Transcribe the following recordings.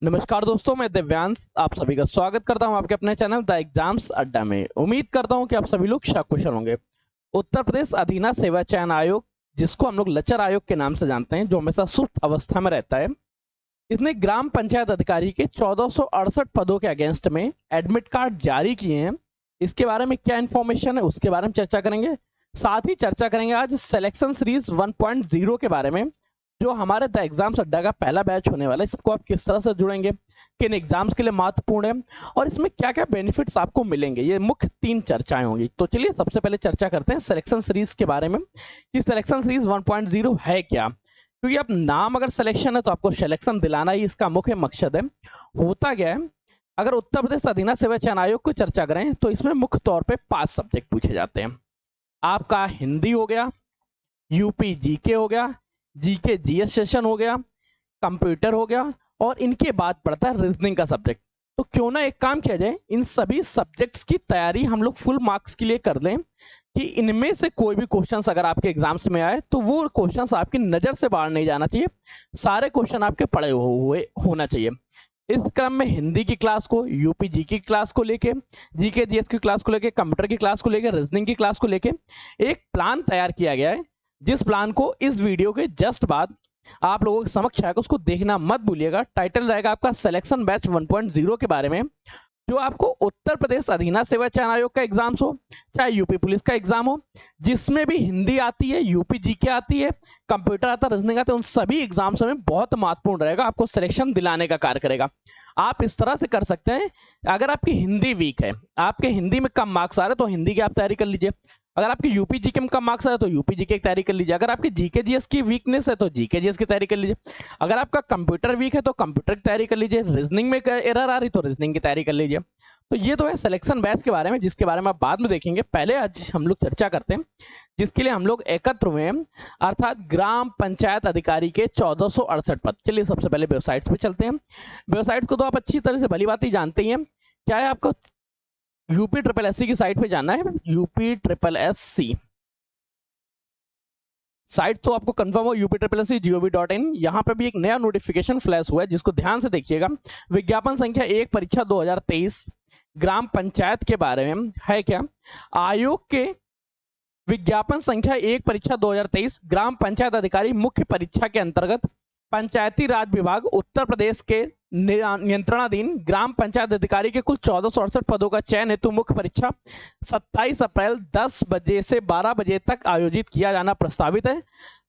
नमस्कार दोस्तों, मैं दिव्यांश आप सभी का स्वागत करता हूं आपके अपने चैनल द एग्जाम्स अड्डा में। उम्मीद करता हूं कि आप सभी लोग सकुशल होंगे। उत्तर प्रदेश अधीना सेवा चयन आयोग, जिसको हम लोग लचर आयोग के नाम से जानते हैं, जो हमेशा सुप्त अवस्था में रहता है, इसने ग्राम पंचायत अधिकारी के 1468 पदों के अगेंस्ट में एडमिट कार्ड जारी किए हैं। इसके बारे में क्या इन्फॉर्मेशन है उसके बारे में चर्चा करेंगे। साथ ही चर्चा करेंगे आज सिलेक्शन सीरीज 1.0 के बारे में, जो हमारे द एग्जाम्स अड्डा का पहला बैच होने वाला है। इसको आप किस तरह से जुड़ेंगे, किन एग्जाम्स के लिए महत्वपूर्ण है और इसमें क्या क्या बेनिफिट्स आपको मिलेंगे, ये मुख्य 3 चर्चाएं होंगी। तो चलिए सबसे पहले चर्चा करते हैं सिलेक्शन सीरीज के बारे में कि सिलेक्शन सीरीज 1.0 है क्या। क्योंकि अब नाम अगर सिलेक्शन है तो आपको सिलेक्शन दिलाना ही इसका मुख्य मकसद है। होता क्या है, अगर उत्तर प्रदेश अधीना सेवा चयन आयोग को चर्चा करें तो इसमें मुख्य तौर पे 5 सब्जेक्ट पूछे जाते हैं। आपका हिंदी हो गया, यूपी जीके हो गया, जीके जीएस सेशन हो गया, कंप्यूटर हो गया और इनके बाद पड़ता है रीजनिंग का सब्जेक्ट। तो क्यों ना एक काम किया जाए, इन सभी सब्जेक्ट्स की तैयारी हम लोग फुल मार्क्स के लिए कर लें कि इनमें से कोई भी क्वेश्चंस अगर आपके एग्जाम्स में आए तो वो क्वेश्चंस आपकी नजर से बाहर नहीं जाना चाहिए, सारे क्वेश्चन आपके पढ़े हुए होना चाहिए। इस क्रम में हिंदी की क्लास को, यूपी जी की क्लास को लेके, जीके जीएस की क्लास को लेके, कंप्यूटर की क्लास को लेके, रीजनिंग की क्लास को लेके एक प्लान तैयार किया गया है, जिस प्लान को इस वीडियो के जस्ट बाद आप लोगों के समक्ष आएगा। उसको देखना मत भूलिएगा। टाइटल रहेगा आपका सिलेक्शन बैच 1.0 के बारे में, जो आपको उत्तर प्रदेश अधीना सेवा चयन आयोग का एग्जाम्स हो, चाहे यूपी पुलिस का एग्जाम हो, जिसमें भी हिंदी आती है, यूपी जीके आती है, कंप्यूटर आता है, रीजनिंग आता है, उन सभी एग्जाम्स में बहुत महत्वपूर्ण रहेगा, आपको सिलेक्शन दिलाने का कार्य करेगा। आप इस तरह से कर सकते हैं, अगर आपकी हिंदी वीक है, आपके हिंदी में कम मार्क्स आ रहे तो हिंदी की आप तैयारी कर लीजिए। अगर आपके यूपी जीके में कम मार्क्स आ रहे तो यूपी जीके की तैयारी कर लीजिए। अगर आपकी जीके जीएस की वीकनेस है तो जीके जीएस की तैयारी कर लीजिए। अगर आपका कंप्यूटर वीक है तो कंप्यूटर की तैयारी कर लीजिए। रीजनिंग में एरर आ रही तो रीजनिंग की तैयारी कर लीजिए। तो ये तो है सिलेक्शन बैच के बारे में, जिसके बारे में आप बाद में देखेंगे। पहले आज हम लोग चर्चा करते हैं जिसके लिए हम लोग एकत्र हुए हैं, अर्थात ग्राम पंचायत अधिकारी के 1468 पद। चलिए सबसे पहले वेबसाइट्स पे चलते हैं। वेबसाइट को तो आप अच्छी तरह से भली बात ही जानते ही हैं। क्या है, आपको यूपी ट्रिपल एस सी की साइट पे जाना है। UP triple S C site तो आपको कंफर्म हो, upSC.gov.in। यहाँ पे भी एक नया नोटिफिकेशन फ्लैश हुआ है, जिसको ध्यान से देखिएगा। विज्ञापन संख्या 1 परीक्षा 2023 ग्राम पंचायत के बारे में है। क्या आयोग के विज्ञापन संख्या 1 परीक्षा 2023 ग्राम पंचायत अधिकारी मुख्य परीक्षा के अंतर्गत पंचायती राज विभाग उत्तर प्रदेश के नियंत्रणाधीन ग्राम पंचायत अधिकारी के कुल 1468 पदों का चयन हेतु मुख्य परीक्षा 27 अप्रैल 10 बजे से 12 बजे तक आयोजित किया जाना प्रस्तावित है।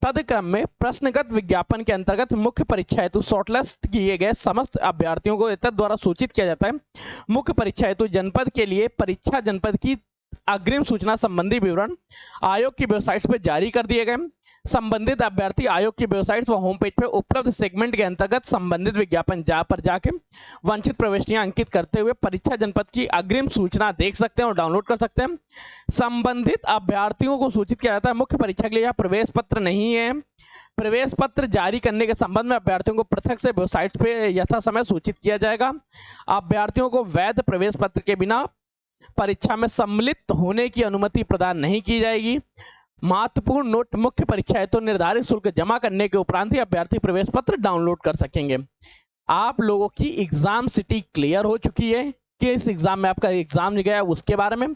तदक्रम में प्रश्नगत विज्ञापन के अंतर्गत मुख्य परीक्षा हेतु शॉर्टलिस्ट किए गए समस्त अभ्यर्थियों को एतद द्वारा सूचित किया जाता है। मुख्य परीक्षा हेतु जनपद के लिए परीक्षा जनपद की अग्रिम सूचना संबंधी विवरण आयोग की वेबसाइट पर जारी कर दिए गए। संबंधित अभ्यर्थी आयोग की वेबसाइट व होम पेज पर उपलब्ध सेगमेंट के अंतर्गत संबंधित विज्ञापन पर जाके वांछित प्रविष्टियां अंकित करते हुए परीक्षा जनपद की अग्रिम सूचना देख सकते हैं और डाउनलोड कर सकते हैं। संबंधित अभ्यर्थियों को सूचित किया जाता है मुख्य परीक्षा के लिए यहाँ प्रवेश पत्र नहीं है। प्रवेश पत्र जारी करने के संबंध में अभ्यर्थियों को पृथक से वेबसाइट पे यथा समय सूचित किया जाएगा। अभ्यर्थियों को वैध प्रवेश पत्र के बिना परीक्षा में सम्मिलित होने की अनुमति प्रदान नहीं की जाएगी। महत्वपूर्ण नोट, मुख्य परीक्षा है तो निर्धारित शुल्क जमा करने के उपरांत ही अभ्यर्थी प्रवेश पत्र डाउनलोड कर सकेंगे। आप लोगों की एग्जाम सिटी क्लियर हो चुकी है कि इस एग्जाम में आपका एग्जाम नहीं गया, उसके बारे में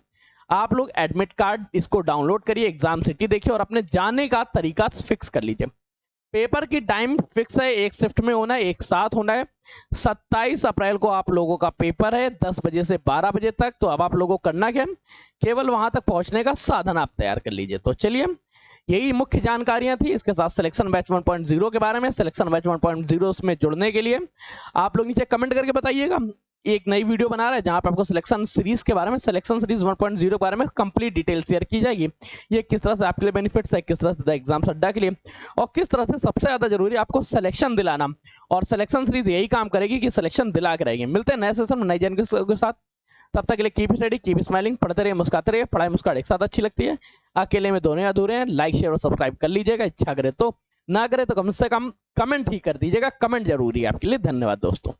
आप लोग एडमिट कार्ड इसको डाउनलोड करिए, एग्जाम सिटी देखिए और अपने जाने का तरीका फिक्स कर लीजिए। पेपर की टाइम फिक्स है, एक शिफ्ट में होना है, एक साथ होना है। 27 अप्रैल को आप लोगों का पेपर है 10 बजे से 12 बजे तक। तो अब आप लोगों को करना क्या, केवल वहां तक पहुंचने का साधन आप तैयार कर लीजिए। तो चलिए यही मुख्य जानकारियां थी, इसके साथ सिलेक्शन बैच 1.0 के बारे में। सिलेक्शन बैच 1.0 में जुड़ने के लिए आप लोग नीचे कमेंट करके बताइएगा। एक नई वीडियो बना रहा है जहां पे आपको सिलेक्शन सीरीज के बारे में, सिलेक्शन सीरीज 1.0 के बारे में कंप्लीट डिटेल शेयर की जाएगी। ये किस तरह से आपके लिए बेनिफिट्स है, किस तरह से एग्जाम अड्डा के लिए, और किस तरह से सबसे ज्यादा जरूरी आपको सिलेक्शन दिलाना। और सिलेक्शन सीरीज यही काम करेगी कि सिलेक्शन दिला के रहेगी। मिलते हैं नए सेशन में नई जानकारी के साथ। तब तक के लिए कीप स्टडी, कीप स्माइलिंग, पढ़ते रहिए, मुस्कुराते रहिए। पढ़ाई मुस्कुराहट एक साथ अच्छी लगती है, अकेले में दोनों अधूरे हैं। लाइक शेयर और सब्सक्राइब कर लीजिएगा, इच्छा करे तो, ना करे तो कम से कम कमेंट ही कर दीजिएगा। कमेंट जरूरी है आपके लिए। धन्यवाद दोस्तों।